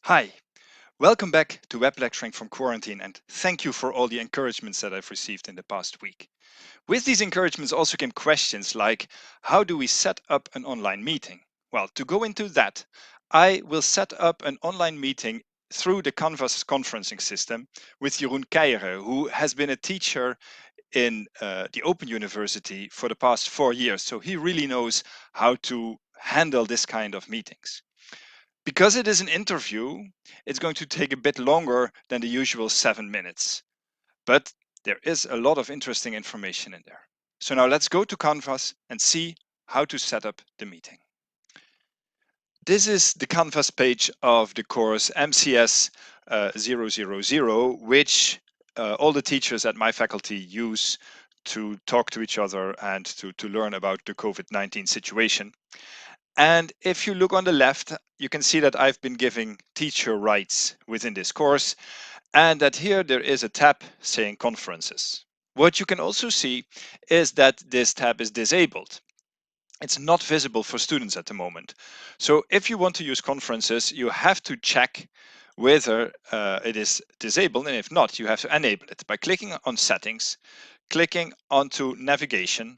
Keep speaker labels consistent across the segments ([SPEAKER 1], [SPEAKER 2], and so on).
[SPEAKER 1] Hi, welcome back to Web Lecturing from Quarantine, and thank you for all the encouragements that I've received in the past week. With these encouragements also came questions like, how do we set up an online meeting? Well, to go into that, I will set up an online meeting through the Canvas conferencing system with Jeroen Keiren, who has been a teacher in the Open University for the past 4 years. So he really knows how to handle this kind of meetings. Because it is an interview, it's going to take a bit longer than the usual 7 minutes, but there is a lot of interesting information in there. So now let's go to Canvas and see how to set up the meeting. This is the Canvas page of the course MCS 000, which all the teachers at my faculty use to talk to each other and to learn about the COVID-19 situation. And if you look on the left, you can see that I've been giving teacher rights within this course, and that here there is a tab saying conferences. What you can also see is that this tab is disabled. It's not visible for students at the moment. So if you want to use conferences, you have to check whether it is disabled, and if not, you have to enable it by clicking on settings, clicking onto navigation,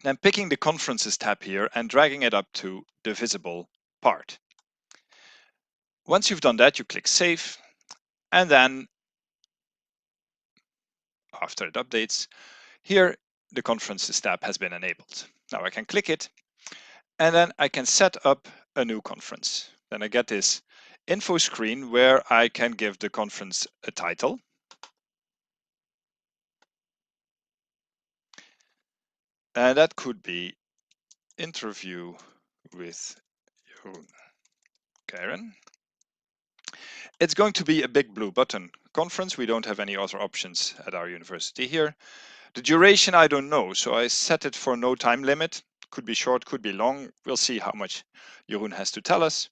[SPEAKER 1] then picking the conferences tab here and dragging it up to the visible part. Once you've done that, you click save, and then after it updates, here the conferences tab has been enabled. Now I can click it, and then I can set up a new conference. Then I get this info screen where I can give the conference a title. And that could be interview with Jeroen Keiren. It's going to be a big blue button conference. We don't have any other options at our university here. The duration, I don't know, so I set it for no time limit. Could be short, could be long. We'll see how much Jeroen has to tell us.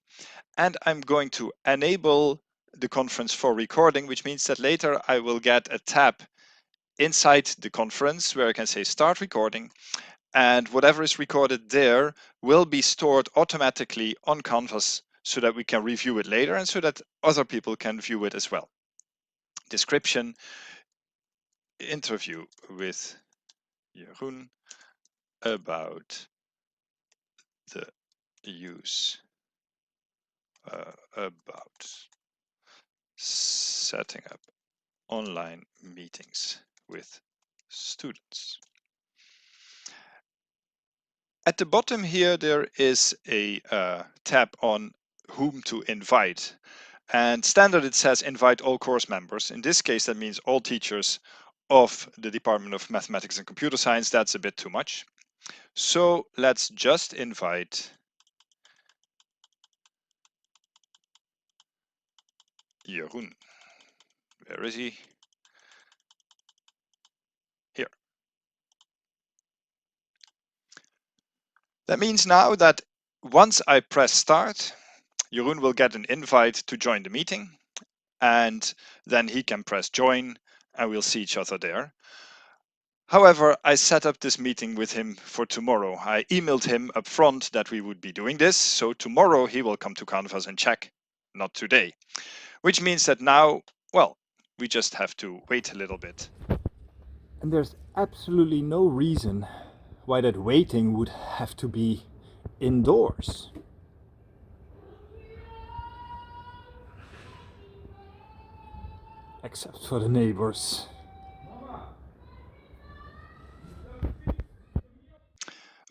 [SPEAKER 1] And I'm going to enable the conference for recording, which means that later I will get a tab inside the conference where I can say start recording, and whatever is recorded there will be stored automatically on Canvas so that we can review it later and so that other people can view it as well. Description, interview with Jeroen about the use about setting up online meetings with students. At the bottom here, there is a tab on whom to invite. And standard, it says invite all course members. In this case, that means all teachers of the Department of Mathematics and Computer Science. That's a bit too much. So let's just invite Jeroen. Where is he? Here. That means now that once I press start, Jeroen will get an invite to join the meeting, and then he can press join and we'll see each other there. However, I set up this meeting with him for tomorrow. I emailed him up front that we would be doing this, so tomorrow he will come to Canvas and check, not today. Which means that now, well, we just have to wait a little bit.
[SPEAKER 2] And there's absolutely no reason why that waiting would have to be indoors. Except for the neighbors.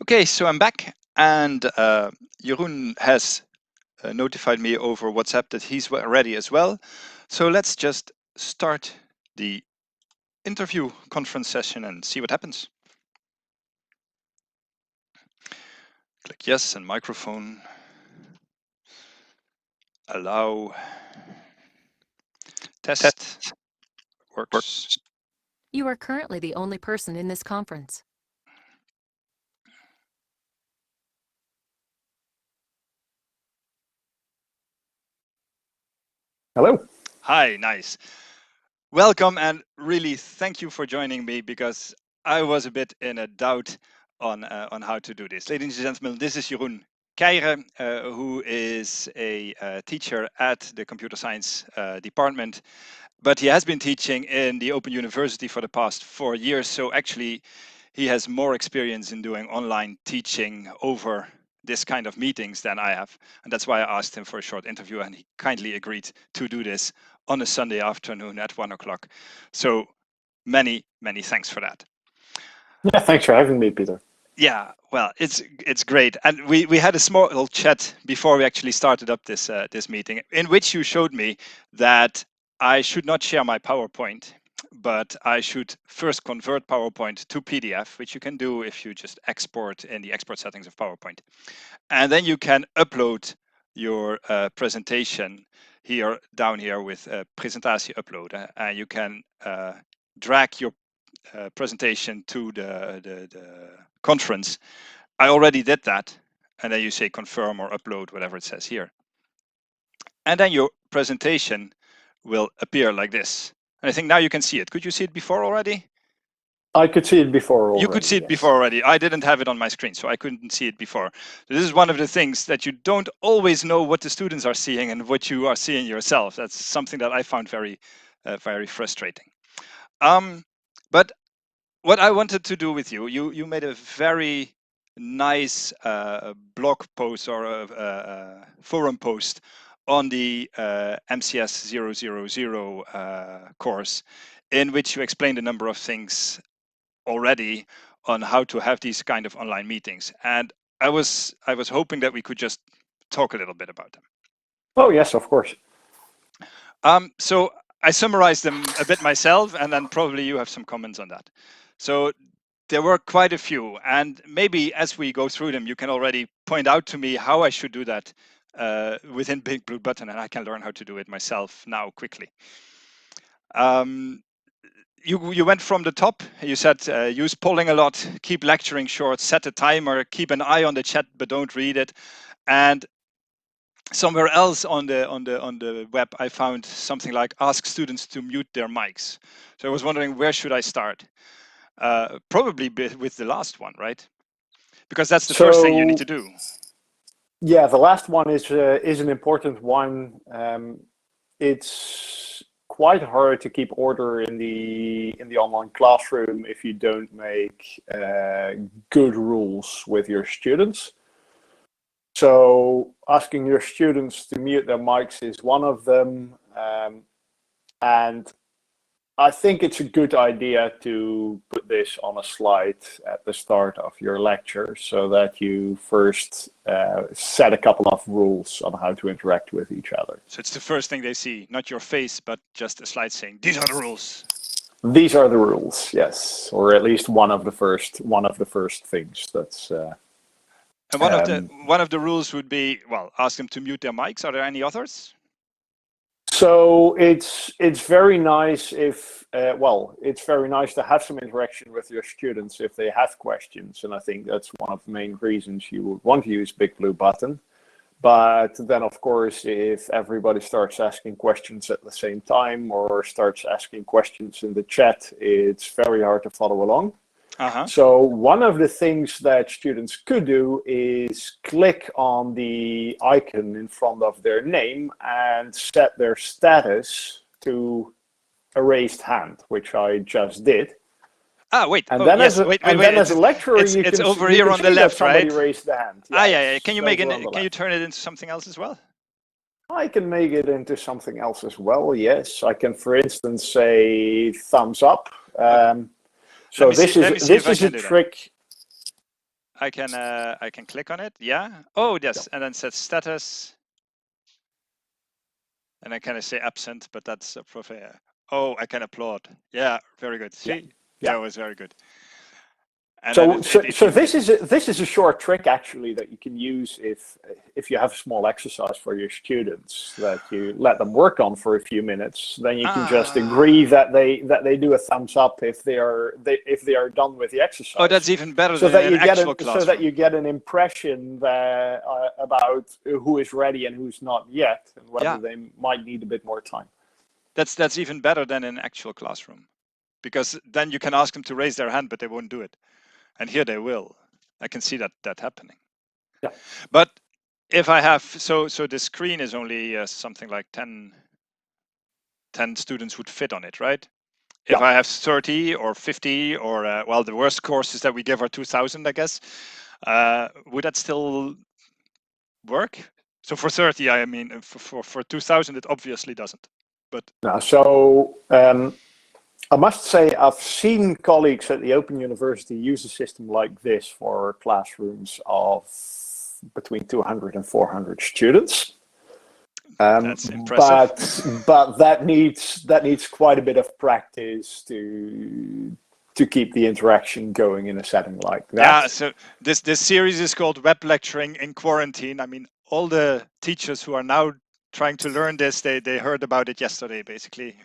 [SPEAKER 1] Okay, so I'm back, and Jeroen has notified me over WhatsApp that he's ready as well. So let's just start the interview conference session and see what happens. Click yes and microphone. Allow. Test. Works.
[SPEAKER 3] You are currently the only person in this conference.
[SPEAKER 2] Hello.
[SPEAKER 1] Hi, nice. Welcome, and really thank you for joining me because I was a bit in a doubt on how to do this. Ladies and gentlemen, this is Jeroen Keiren, who is a teacher at the computer science department, but he has been teaching in the Open University for the past 4 years. So actually, he has more experience in doing online teaching over this kind of meetings than I have. And that's why I asked him for a short interview, and he kindly agreed to do this on a Sunday afternoon at 1 o'clock. So many, many thanks for that.
[SPEAKER 4] Yeah, thanks for having me, Peter.
[SPEAKER 1] Yeah, well, it's great, and we had a small little chat before we actually started up this this meeting, in which you showed me that I should not share my PowerPoint, but I should first convert PowerPoint to PDF, which you can do if you just export in the export settings of PowerPoint, and then you can upload your presentation here down here with presentatie upload, and you can drag your presentation to the conference. I already did that. And then you say confirm or upload, whatever it says here. And then your presentation will appear like this. And I think now you can see it. Could you see it before already?
[SPEAKER 4] I could see it before already.
[SPEAKER 1] You could see it before already. I didn't have it on my screen, so I couldn't see it before. So this is one of the things that you don't always know what the students are seeing and what you are seeing yourself. That's something that I found very, very frustrating. But what I wanted to do with you, you made a very nice blog post or a forum post on the MCS 000 course, in which you explained a number of things already on how to have these kind of online meetings. And I was hoping that we could just talk a little bit about them.
[SPEAKER 4] Oh yes, of course.
[SPEAKER 1] So I summarized them a bit myself, and then probably you have some comments on that. So there were quite a few, and maybe as we go through them, you can already point out to me how I should do that within Big Blue Button, and I can learn how to do it myself now quickly. You went from the top. You said use polling a lot, keep lecturing short, set a timer, keep an eye on the chat, but don't read it. And somewhere else on the web, I found something like ask students to mute their mics. So I was wondering, where should I start? Probably with the last one, right? Because that's the first thing you need to do.
[SPEAKER 4] Yeah, the last one is an important one. It's quite hard to keep order in the online classroom if you don't make good rules with your students. So asking your students to mute their mics is one of them, and I think it's a good idea to put this on a slide at the start of your lecture so that you first set a couple of rules on how to interact with each other.
[SPEAKER 1] So it's the first thing they see, not your face, but just a slide saying, these are the rules.
[SPEAKER 4] These are the rules, yes, or at least one of the first things. That's
[SPEAKER 1] and one of the rules would be, well, ask them to mute their mics. Are there any others?
[SPEAKER 4] So it's very nice if it's very nice to have some interaction with your students if they have questions, and I think that's one of the main reasons you would want to use Big Blue Button. But then, of course, if everybody starts asking questions at the same time or starts asking questions in the chat, it's very hard to follow along. So one of the things that students could do is click on the icon in front of their name and set their status to a raised hand, which I just did.
[SPEAKER 1] Wait.
[SPEAKER 4] And then,
[SPEAKER 1] yes.
[SPEAKER 4] as a lecturer,
[SPEAKER 1] it's over here on the left,
[SPEAKER 4] somebody
[SPEAKER 1] right?
[SPEAKER 4] raised the hand.
[SPEAKER 1] Yeah. Can you make it? Can you turn it into something else as well?
[SPEAKER 4] I can make it into something else as well. Yes, I can, for instance, say thumbs up. So this is a trick.
[SPEAKER 1] I can click on it. Yeah. Oh, yes, and then set status. And I kind of say absent, but that's a profile. Oh, I can applaud. Yeah, very good. See, that was very good. And
[SPEAKER 4] so this is a short trick actually that you can use if you have a small exercise for your students that you let them work on for a few minutes. Then you can just agree that they do a thumbs up if they are done with the exercise.
[SPEAKER 1] Oh, that's even better than an actual classroom.
[SPEAKER 4] So that you get an impression that, about who is ready and who's not yet, and whether they might need a bit more time.
[SPEAKER 1] That's even better than an actual classroom, because then you can ask them to raise their hand, but they won't do it. And here they will. I can see that happening.
[SPEAKER 4] Yeah.
[SPEAKER 1] But if I have, so the screen is only something like 10 students would fit on it, right? If
[SPEAKER 4] Yeah.
[SPEAKER 1] I have 30 or 50 or, well, the worst courses that we give are 2,000, I guess, would that still work? So for 30, I mean, for 2,000, it obviously doesn't. But
[SPEAKER 4] Now, so I must say I've seen colleagues at the Open University use a system like this for classrooms of between 200 and 400 students.
[SPEAKER 1] that's impressive.
[SPEAKER 4] But that needs quite a bit of practice to keep the interaction going in a setting like that.
[SPEAKER 1] Yeah, so this series is called Web Lecturing in Quarantine. I mean, all the teachers who are now trying to learn this, they heard about it yesterday, basically,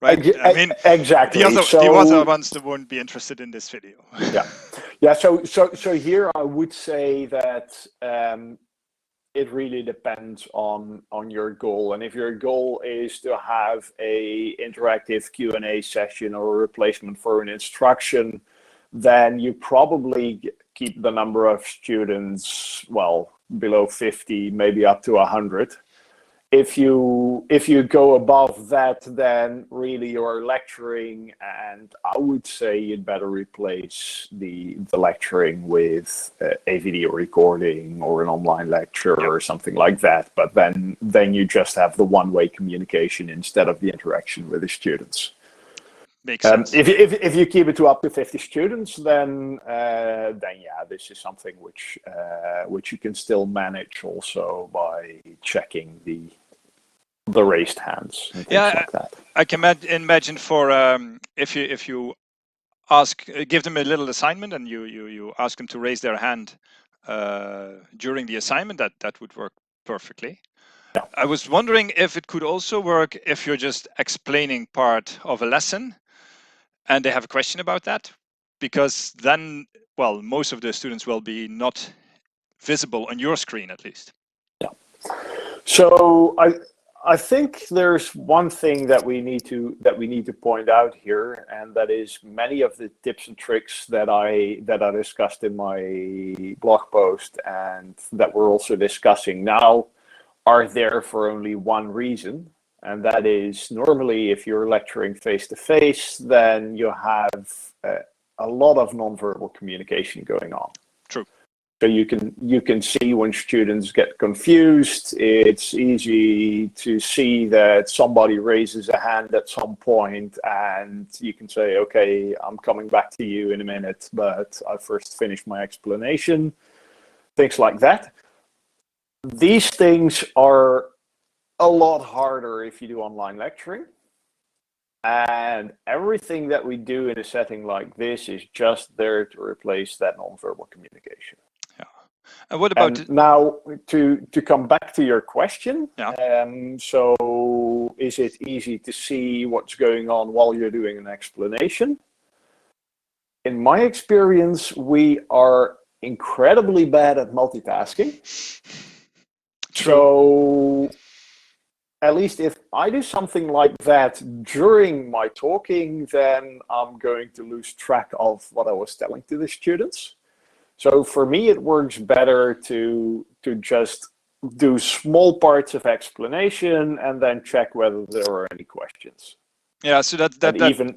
[SPEAKER 1] right? I mean,
[SPEAKER 4] Exactly.
[SPEAKER 1] the other ones that won't be interested in this video.
[SPEAKER 4] Yeah. So here I would say that it really depends on your goal, and if your goal is to have a interactive Q&A session or a replacement for an instruction, then you probably keep the number of students, well, below 50, maybe up to 100. If you go above that, then really you're lecturing, and I would say you'd better replace the lecturing with a video recording or an online lecture or something like that. But then you just have the one-way communication instead of the interaction with the students.
[SPEAKER 1] Makes sense.
[SPEAKER 4] If you keep it to up to 50 students, then yeah, this is something which you can still manage also by checking the raised hands and things like that.
[SPEAKER 1] I can imagine for if you ask, give them a little assignment and you ask them to raise their hand during the assignment, that would work perfectly.
[SPEAKER 4] Yeah.
[SPEAKER 1] I was wondering if it could also work if you're just explaining part of a lesson and they have a question about that, because then, well, most of the students will be not visible on your screen at least.
[SPEAKER 4] Yeah. So I think there's one thing that we need to point out here, and that is many of the tips and tricks that I discussed in my blog post and that we're also discussing now are there for only one reason. And that is, normally if you're lecturing face-to-face, then you have a lot of nonverbal communication going on.
[SPEAKER 1] True.
[SPEAKER 4] So you can see when students get confused. It's easy to see that somebody raises a hand at some point, and you can say, okay, I'm coming back to you in a minute, but I first finish my explanation. Things like that. These things are a lot harder if you do online lecturing. And everything that we do in a setting like this is just there to replace that nonverbal communication.
[SPEAKER 1] Yeah. And what about
[SPEAKER 4] now to come back to your question?
[SPEAKER 1] Yeah.
[SPEAKER 4] So is it easy to see what's going on while you're doing an explanation? In my experience, we are incredibly bad at multitasking.
[SPEAKER 1] True.
[SPEAKER 4] So at least if I do something like that during my talking, then I'm going to lose track of what I was telling to the students. So for me, it works better to just do small parts of explanation and then check whether there are any questions.
[SPEAKER 1] Yeah, so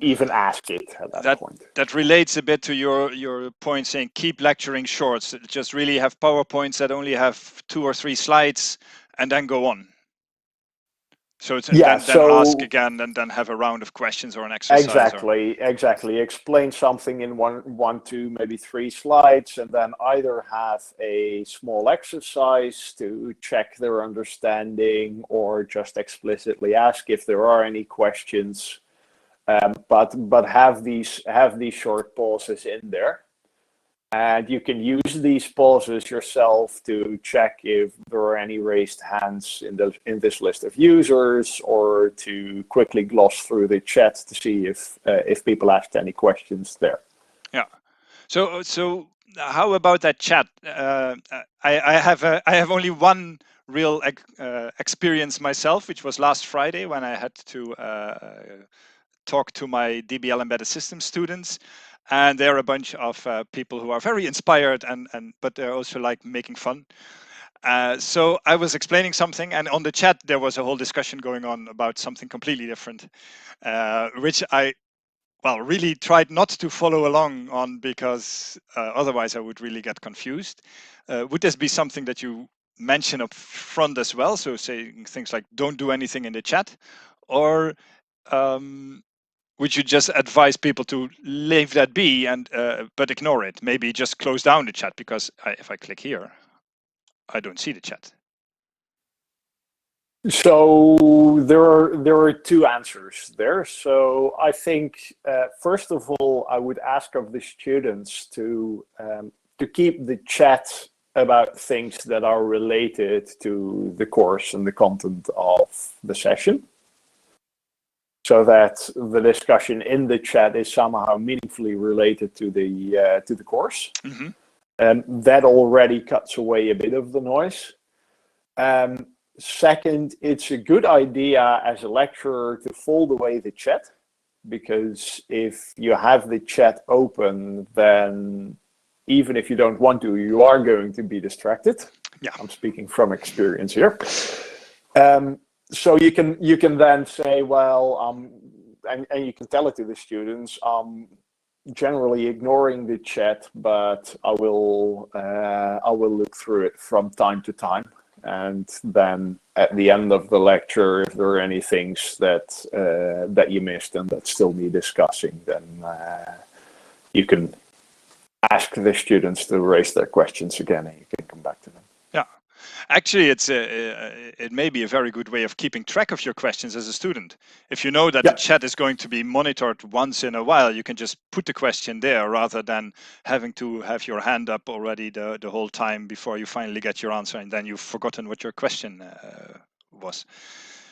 [SPEAKER 4] even ask it at that point.
[SPEAKER 1] That relates a bit to your point saying keep lecturing short. So just really have PowerPoints that only have 2 or 3 slides and then go on. So it's, then ask again and then have a round of questions or an exercise.
[SPEAKER 4] Exactly. Explain something in one, 2, maybe 3 slides, and then either have a small exercise to check their understanding or just explicitly ask if there are any questions. But have these short pauses in there. And you can use these pauses yourself to check if there are any raised hands in this list of users, or to quickly gloss through the chat to see if people asked any questions there.
[SPEAKER 1] Yeah. So how about that chat? I have only one real experience myself, which was last Friday when I had to talk to my DBL embedded systems students. And they're a bunch of people who are very inspired, but they're also like making fun. So I was explaining something, and on the chat there was a whole discussion going on about something completely different, which I really tried not to follow along on because otherwise I would really get confused. Would this be something that you mention up front as well? So saying things like "don't do anything in the chat," or would you just advise people to leave that be and but ignore it? Maybe just close down the chat because if I click here, I don't see the chat.
[SPEAKER 4] So there are two answers there. So I think first of all, I would ask of the students to keep the chat about things that are related to the course and the content of the session, so that the discussion in the chat is somehow meaningfully related to the course.
[SPEAKER 1] Mm-hmm.
[SPEAKER 4] That already cuts away a bit of the noise. Second, it's a good idea as a lecturer to fold away the chat, because if you have the chat open, then even if you don't want to, you are going to be distracted.
[SPEAKER 1] Yeah.
[SPEAKER 4] I'm speaking from experience here. So you can then say, well, and you can tell it to the students, generally ignoring the chat, but I will look through it from time to time. And then at the end of the lecture, if there are any things that you missed and that still need discussing, then you can ask the students to raise their questions again, and you can come back to them.
[SPEAKER 1] Yeah, actually, it may be a very good way of keeping track of your questions as a student. If you know that the chat is going to be monitored once in a while, you can just put the question there rather than having to have your hand up already the whole time before you finally get your answer, and then you've forgotten what your question was.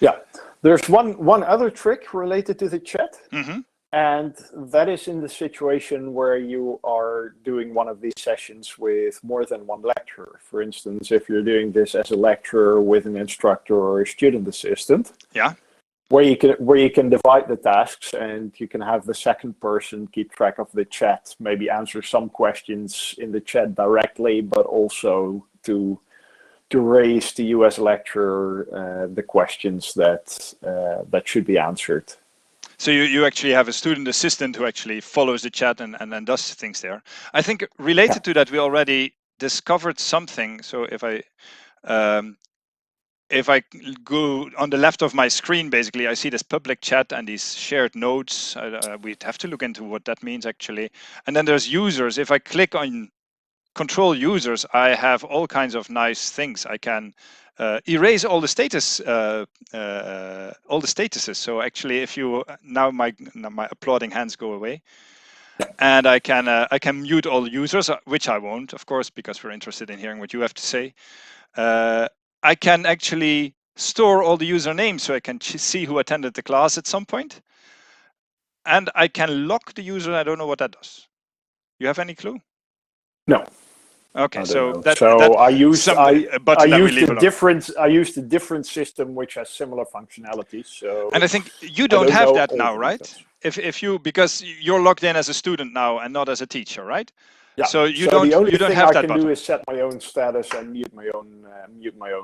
[SPEAKER 4] Yeah, there's one other trick related to the chat.
[SPEAKER 1] Mm-hmm.
[SPEAKER 4] And that is in the situation where you are doing one of these sessions with more than one lecturer. For instance, if you're doing this as a lecturer with an instructor or a student assistant,
[SPEAKER 1] yeah,
[SPEAKER 4] where you can divide the tasks, and you can have the second person keep track of the chat, maybe answer some questions in the chat directly, but also to raise to you as a lecturer the questions that should be answered.
[SPEAKER 1] So you actually have a student assistant who actually follows the chat and does things there. I think related to that, we already discovered something. So if I go on the left of my screen, basically, I see this public chat and these shared notes. We'd have to look into what that means, actually. And then there's users. If I click on control users, I have all kinds of nice things. I can erase all the statuses. So actually, if you now my applauding hands go away, and I can mute all users, which I won't, of course, because we're interested in hearing what you have to say. I can actually store all the usernames, so I can see who attended the class at some point. And I can lock the user. I don't know what that does. You have any clue?
[SPEAKER 4] No.
[SPEAKER 1] Okay, so
[SPEAKER 4] I used a different system which has similar functionalities. So,
[SPEAKER 1] and I think you don't have that now, right? If you, because you're logged in as a student now and not as a teacher, right?
[SPEAKER 4] Yeah.
[SPEAKER 1] So
[SPEAKER 4] the only thing
[SPEAKER 1] have
[SPEAKER 4] I
[SPEAKER 1] that
[SPEAKER 4] can
[SPEAKER 1] button.
[SPEAKER 4] do is set my own status and mute my own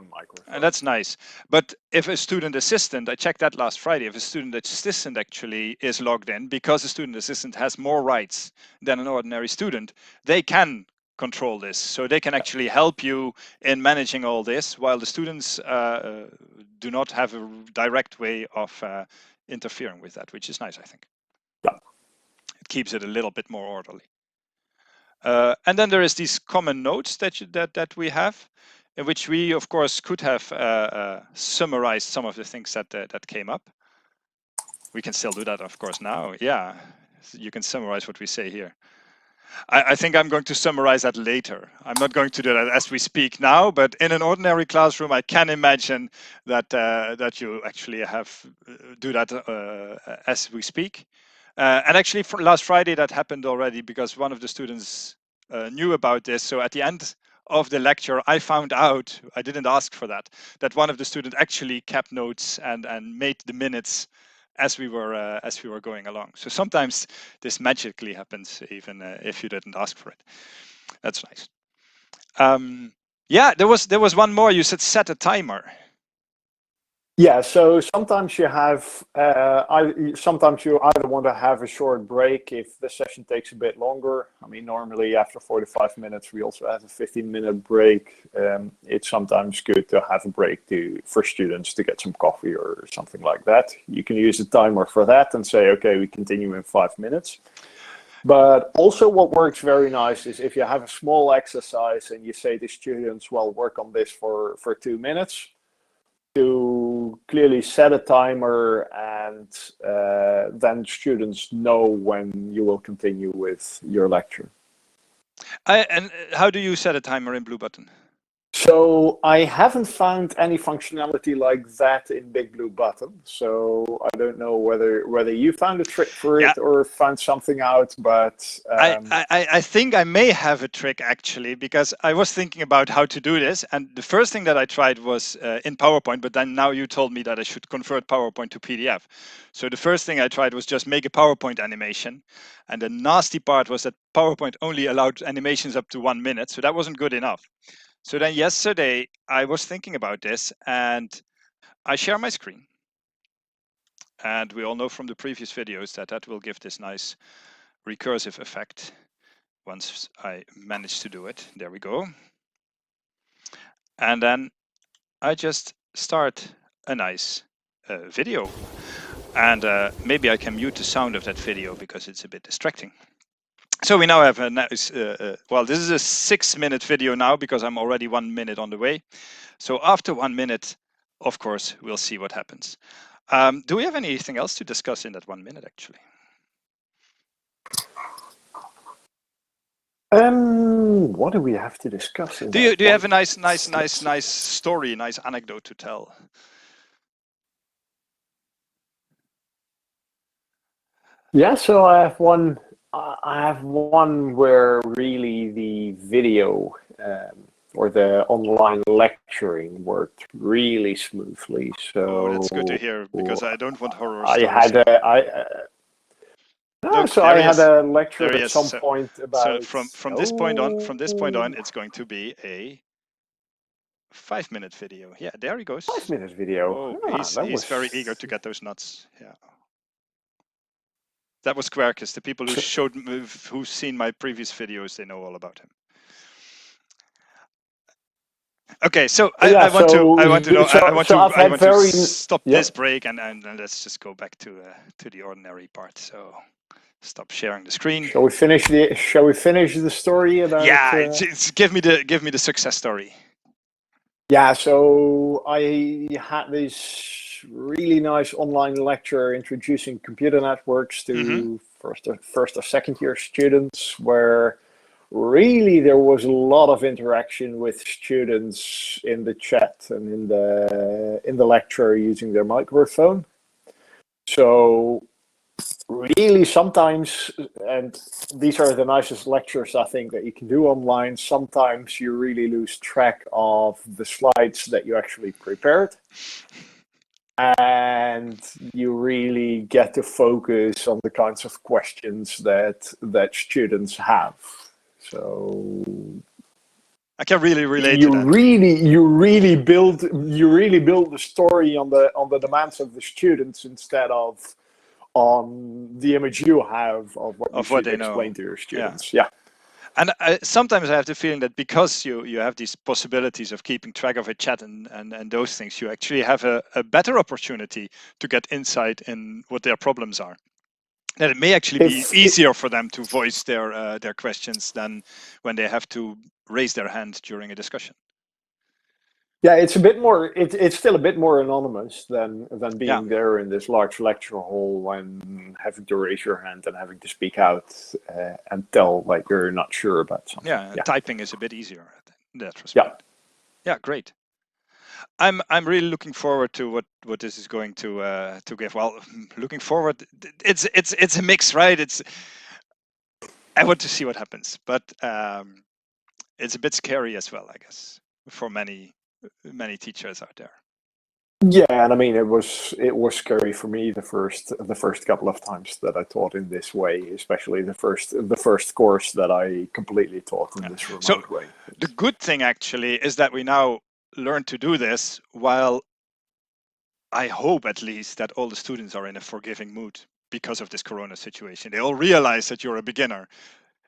[SPEAKER 4] microphone.
[SPEAKER 1] And that's nice. But if a student assistant, I checked that last Friday, if a student assistant actually is logged in, because a student assistant has more rights than an ordinary student, they can control this. So they can actually help you in managing all this, while the students do not have a direct way of interfering with that, which is nice, I think.
[SPEAKER 4] Yeah.
[SPEAKER 1] It keeps it a little bit more orderly. And then there is these common notes that we have, in which we, of course, could have summarized some of the things that came up. We can still do that, of course, now. Yeah, you can summarize what we say here. I think I'm going to summarize that later. I'm not going to do that as we speak now, but in an ordinary classroom, I can imagine that that you actually have do that as we speak. And actually, for last Friday, that happened already because one of the students knew about this. So at the end of the lecture, I found out, I didn't ask for that, that one of the students actually kept notes and made the minutes as we were going along. So sometimes this magically happens, even if you didn't ask for it. That's nice. Yeah, there was one more. You said set a timer.
[SPEAKER 4] Yeah, so sometimes you have, sometimes you either want to have a short break if the session takes a bit longer. I mean, normally after 45 minutes, we also have a 15-minute break. It's sometimes good to have a break for students to get some coffee or something like that. You can use a timer for that and say, okay, we continue in 5 minutes. But also what works very nice is if you have a small exercise and you say to students, well, work on this for 2 minutes, to clearly set a timer, and then students know when you will continue with your lecture.
[SPEAKER 1] And how do you set a timer in Blue Button?
[SPEAKER 4] So I haven't found any functionality like that in Big Blue Button. So I don't know whether you found a trick for
[SPEAKER 1] Yeah,
[SPEAKER 4] it or found something out, but
[SPEAKER 1] I think I may have a trick actually, because I was thinking about how to do this, and the first thing that I tried was in PowerPoint, but then now you told me that I should convert PowerPoint to PDF. So the first thing I tried was just make a PowerPoint animation, and the nasty part was that PowerPoint only allowed animations up to 1 minute, so that wasn't good enough. So then yesterday I was thinking about this, and I share my screen. And we all know from the previous videos that that will give this nice recursive effect once I manage to do it. There we go. And then I just start a nice video. And maybe I can mute the sound of that video because it's a bit distracting. So we now have a nice, well, this is a 6-minute video now because I'm already 1 minute on the way. So after 1 minute, of course, we'll see what happens. Do we have anything else to discuss in that 1 minute, actually?
[SPEAKER 4] what do we have to discuss in
[SPEAKER 1] Do you
[SPEAKER 4] that
[SPEAKER 1] have a
[SPEAKER 4] one?
[SPEAKER 1] nice story, nice anecdote to tell?
[SPEAKER 4] Yeah, so I have one. I have one where really the video or the online lecturing worked really smoothly.
[SPEAKER 1] Oh, that's good to
[SPEAKER 4] So
[SPEAKER 1] hear, because I don't want horror
[SPEAKER 4] I
[SPEAKER 1] stories
[SPEAKER 4] had
[SPEAKER 1] now.
[SPEAKER 4] a no,
[SPEAKER 1] Look,
[SPEAKER 4] so
[SPEAKER 1] there
[SPEAKER 4] I
[SPEAKER 1] he
[SPEAKER 4] had
[SPEAKER 1] is.
[SPEAKER 4] a lecture
[SPEAKER 1] There he
[SPEAKER 4] at
[SPEAKER 1] is.
[SPEAKER 4] some
[SPEAKER 1] So,
[SPEAKER 4] point
[SPEAKER 1] so
[SPEAKER 4] about
[SPEAKER 1] from this point on, it's going to be a 5-minute video. Yeah, there he goes.
[SPEAKER 4] 5 minutes video.
[SPEAKER 1] Oh,
[SPEAKER 4] Ah, that
[SPEAKER 1] he's
[SPEAKER 4] was
[SPEAKER 1] very eager to get those nuts. Yeah, that was Quercus. The people who who've seen my previous videos, they know all about him. Okay, so
[SPEAKER 4] yeah.
[SPEAKER 1] I want to know
[SPEAKER 4] I've
[SPEAKER 1] I
[SPEAKER 4] had
[SPEAKER 1] want to
[SPEAKER 4] very
[SPEAKER 1] stop
[SPEAKER 4] yeah.
[SPEAKER 1] this break, and let's just go back to the ordinary part. So stop sharing the screen.
[SPEAKER 4] Shall we finish the story about?
[SPEAKER 1] Yeah, give me the success story.
[SPEAKER 4] Yeah, so I had this really nice online lecture introducing computer networks to first or second year students, where really there was a lot of interaction with students in the chat and in the lecture using their microphone. So really sometimes, and these are the nicest lectures I think that you can do online, sometimes you really lose track of the slides that you actually prepared, and you really get to focus on the kinds of questions that students have. So
[SPEAKER 1] I can really relate to that.
[SPEAKER 4] you really build the story on the demands of the students instead of on the image you have of what you
[SPEAKER 1] Of what
[SPEAKER 4] should
[SPEAKER 1] they know.
[SPEAKER 4] explain to your
[SPEAKER 1] Yeah.
[SPEAKER 4] students. Yeah.
[SPEAKER 1] And sometimes I have the feeling that because you have these possibilities of keeping track of a chat and those things, you actually have a better opportunity to get insight in what their problems are. That it may actually be easier for them to voice their questions than when they have to raise their hand during a discussion.
[SPEAKER 4] Yeah, it's a bit more. It's still a bit more anonymous than being
[SPEAKER 1] Yeah.
[SPEAKER 4] there in this large lecture hall and having to raise your hand and having to speak out and tell like you're not sure about something.
[SPEAKER 1] Yeah, typing is a bit easier in that
[SPEAKER 4] Yeah.
[SPEAKER 1] respect. Yeah, great. I'm really looking forward to what this is going to give. Well, looking forward. It's a mix, right? I want to see what happens, but it's a bit scary as well, I guess, for many teachers out there.
[SPEAKER 4] Yeah, and I mean it was scary for me the first couple of times that I taught in this way, especially the first course that I completely taught in this
[SPEAKER 1] So
[SPEAKER 4] remote way.
[SPEAKER 1] the good thing actually is that we now learn to do this, while I hope at least that all the students are in a forgiving mood because of this corona situation. They all realize that you're a beginner.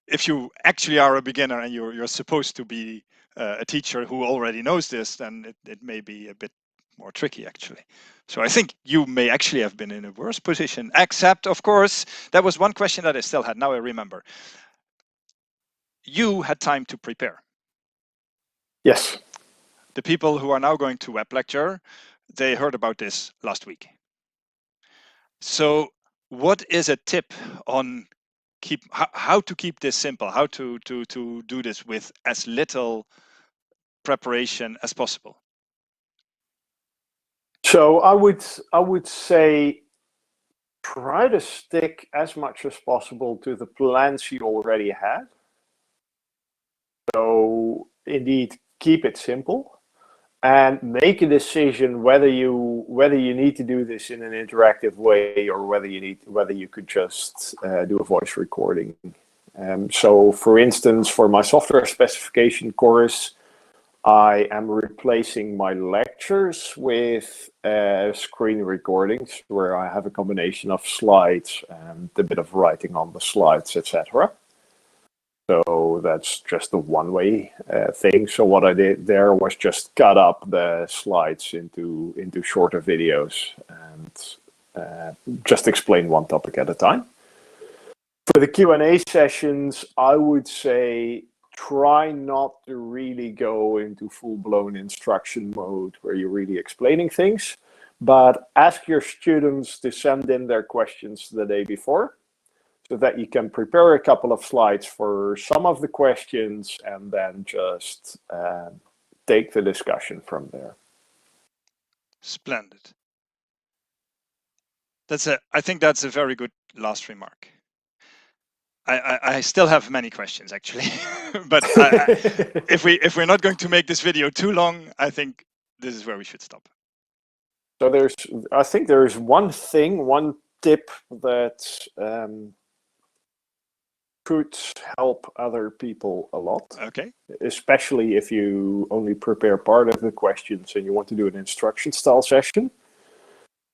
[SPEAKER 1] If you actually are a beginner and you're supposed to be a teacher who already knows this, then it may be a bit more tricky actually. So I think you may actually have been in a worse position, except of course, that was one question that I still had. Now I remember. You had time to prepare.
[SPEAKER 4] Yes.
[SPEAKER 1] The people who are now going to web lecture, they heard about this last week. So what is a tip on how to keep this simple, how to do this with as little preparation as possible?
[SPEAKER 4] So I would say try to stick as much as possible to the plans you already had. So indeed, keep it simple and make a decision whether you need to do this in an interactive way or whether you could just do a voice recording. So, for instance, for my software specification course, I am replacing my lectures with screen recordings where I have a combination of slides and a bit of writing on the slides, etc. So that's just a one-way thing. So what I did there was just cut up the slides into shorter videos and just explain one topic at a time. For the Q&A sessions, I would say try not to really go into full-blown instruction mode where you're really explaining things, but ask your students to send in their questions the day before so that you can prepare a couple of slides for some of the questions and then just take the discussion from there.
[SPEAKER 1] Splendid. I think that's a very good last remark. I still have many questions actually, but if we're not going to make this video too long, I think this is where we should stop.
[SPEAKER 4] So I think there is one tip that could help other people a lot.
[SPEAKER 1] Okay.
[SPEAKER 4] Especially if you only prepare part of the questions and you want to do an instruction style session.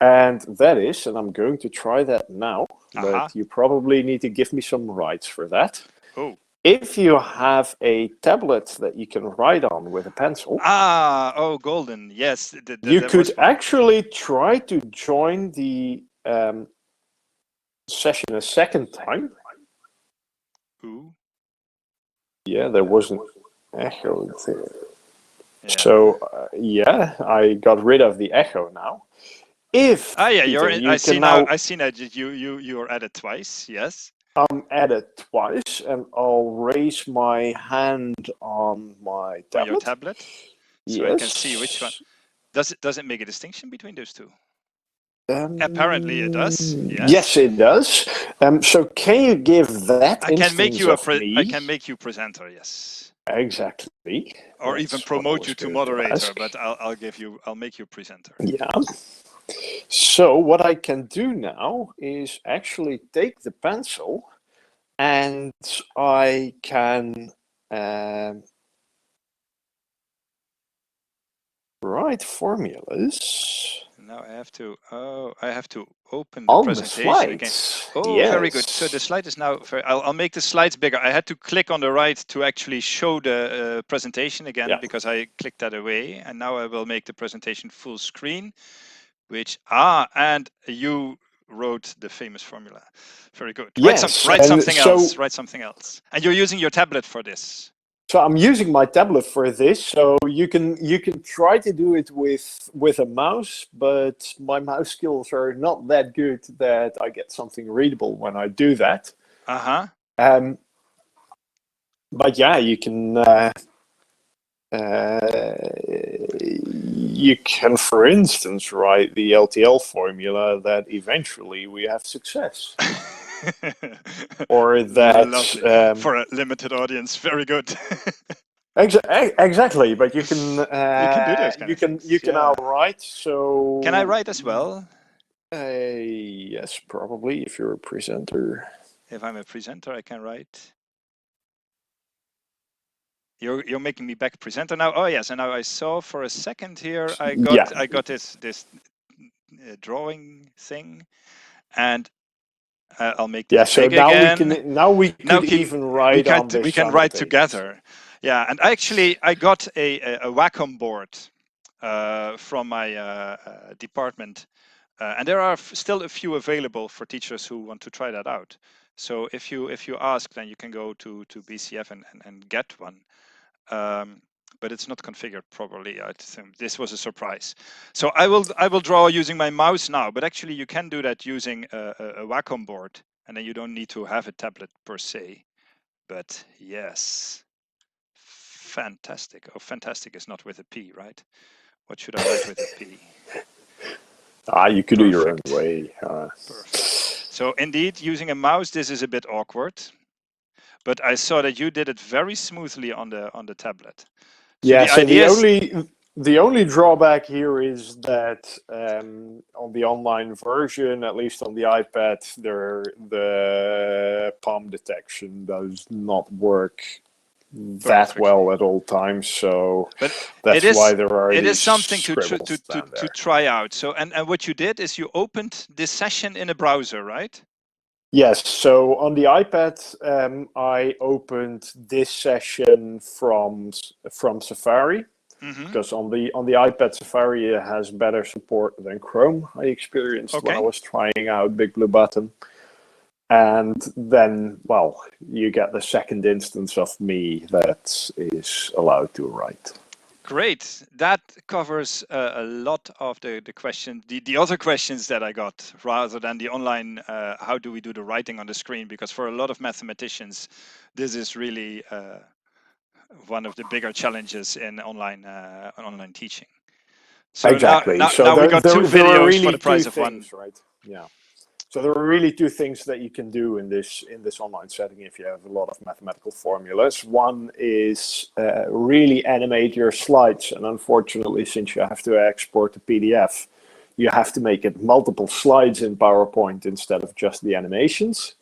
[SPEAKER 4] And that is, and I'm going to try that now, but you probably need to give me some rights for that.
[SPEAKER 1] Oh.
[SPEAKER 4] If you have a tablet that you can write on with a pencil.
[SPEAKER 1] Oh, golden. Yes.
[SPEAKER 4] You could actually try to join the session a second time.
[SPEAKER 1] Ooh.
[SPEAKER 4] Yeah, there was an echo there. Yeah. So, yeah, I got rid of the echo now. If
[SPEAKER 1] yeah,
[SPEAKER 4] Peter,
[SPEAKER 1] I see now. I see that you're at it twice. Yes.
[SPEAKER 4] I'm at it twice, and I'll raise my hand on my tablet.
[SPEAKER 1] On your tablet, so
[SPEAKER 4] yes.
[SPEAKER 1] I can see which one. Does it make a distinction between those two? Apparently, it does. Yes.
[SPEAKER 4] Yes, it does. So, can you give that?
[SPEAKER 1] I can make you
[SPEAKER 4] I
[SPEAKER 1] can make you presenter. Yes.
[SPEAKER 4] Exactly.
[SPEAKER 1] Or even promote you to moderator, but I'll make you presenter.
[SPEAKER 4] Yeah. So what I can do now is actually take the pencil and I can write formulas.
[SPEAKER 1] Now I have to open the presentation again. Oh, yes. Very good. So the slide is now, I'll make the slides bigger. I had to click on the right to actually show the presentation again because I clicked that away. And now I will make the presentation full screen, and you wrote the famous formula. Very good.
[SPEAKER 4] Yes.
[SPEAKER 1] Write something else. Write something else. And you're using your tablet for this.
[SPEAKER 4] So I'm using my tablet for this. So you can try to do it with a mouse, but my mouse skills are not that good that I get something readable when I do that. But yeah, you can. You can, for instance, write the LTL formula that eventually we have success. Or that
[SPEAKER 1] for a limited audience. Very good.
[SPEAKER 4] Exactly, but you can
[SPEAKER 1] You can do those kind of things.
[SPEAKER 4] you can now
[SPEAKER 1] Yeah.
[SPEAKER 4] write. So
[SPEAKER 1] Can I write as well?
[SPEAKER 4] yes, probably if you're a presenter.
[SPEAKER 1] If I'm a presenter, I can write. You're making me back presenter now. Oh yes, and now I saw for a second here I
[SPEAKER 4] Yeah.
[SPEAKER 1] got this drawing thing, and I'll make
[SPEAKER 4] Yeah,
[SPEAKER 1] this
[SPEAKER 4] so
[SPEAKER 1] big again.
[SPEAKER 4] now we
[SPEAKER 1] Now
[SPEAKER 4] could even write on this
[SPEAKER 1] we can write
[SPEAKER 4] simultaneously.
[SPEAKER 1] together. Yeah, and actually I got a Wacom board from my department, and there are still a few available for teachers who want to try that out. So if you ask, then you can go to BCF and get one. But it's not configured properly. I think this was a surprise. So I will draw using my mouse now, but actually you can do that using a Wacom board, and then you don't need to have a tablet per se. But yes, fantastic. Oh, fantastic is not with a P, right? What should I write with a P?
[SPEAKER 4] You could do your own
[SPEAKER 1] Perfect.
[SPEAKER 4] way.
[SPEAKER 1] Perfect. So indeed, using a mouse, this is a bit awkward, but I saw that you did it very smoothly on the tablet. So
[SPEAKER 4] Yeah,
[SPEAKER 1] the
[SPEAKER 4] so
[SPEAKER 1] idea is
[SPEAKER 4] the only drawback here is that on the online version, at least on the iPad, the palm detection does not work that
[SPEAKER 1] perfectly.
[SPEAKER 4] well at all times. So
[SPEAKER 1] But
[SPEAKER 4] that's why there are
[SPEAKER 1] it is
[SPEAKER 4] these
[SPEAKER 1] something to
[SPEAKER 4] scribbles down there.
[SPEAKER 1] try out. So and what you did is you opened this session in a browser, right?
[SPEAKER 4] Yes, so on the iPad, I opened this session from Safari.
[SPEAKER 1] Mm-hmm.
[SPEAKER 4] Because on the iPad, Safari has better support than Chrome. I experienced when I
[SPEAKER 1] Okay.
[SPEAKER 4] was trying out Big Blue Button, and then you get the second instance of me that is allowed to write.
[SPEAKER 1] Great. That covers a lot of the question, the other questions that I got, rather than the online. How do we do the writing on the screen? Because for a lot of mathematicians, this is really one of the bigger challenges in online teaching. So
[SPEAKER 4] Exactly. So
[SPEAKER 1] now we got two
[SPEAKER 4] there are
[SPEAKER 1] videos for
[SPEAKER 4] really
[SPEAKER 1] the
[SPEAKER 4] two
[SPEAKER 1] price of one.
[SPEAKER 4] things, right? Yeah. So there are really two things that you can do in this online setting if you have a lot of mathematical formulas. One is really animate your slides, and unfortunately, since you have to export the PDF, you have to make it multiple slides in PowerPoint instead of just the animations.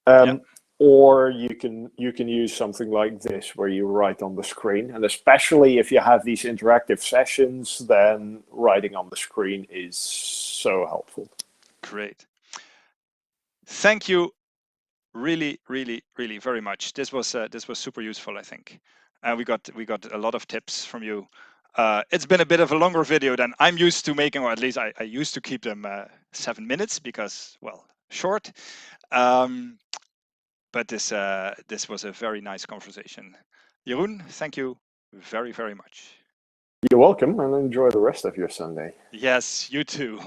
[SPEAKER 1] Yeah.
[SPEAKER 4] Or you can use something like this where you write on the screen, and especially if you have these interactive sessions, then writing on the screen is so helpful.
[SPEAKER 1] Great. Thank you really very much. This was super useful, I think. We got a lot of tips from you. It's been a bit of a longer video than I'm used to making, or at least I used to keep them 7 minutes because, well, short. But this was a very nice conversation. Jeroen, thank you very much.
[SPEAKER 4] You're welcome, and enjoy the rest of your Sunday.
[SPEAKER 1] Yes, you too.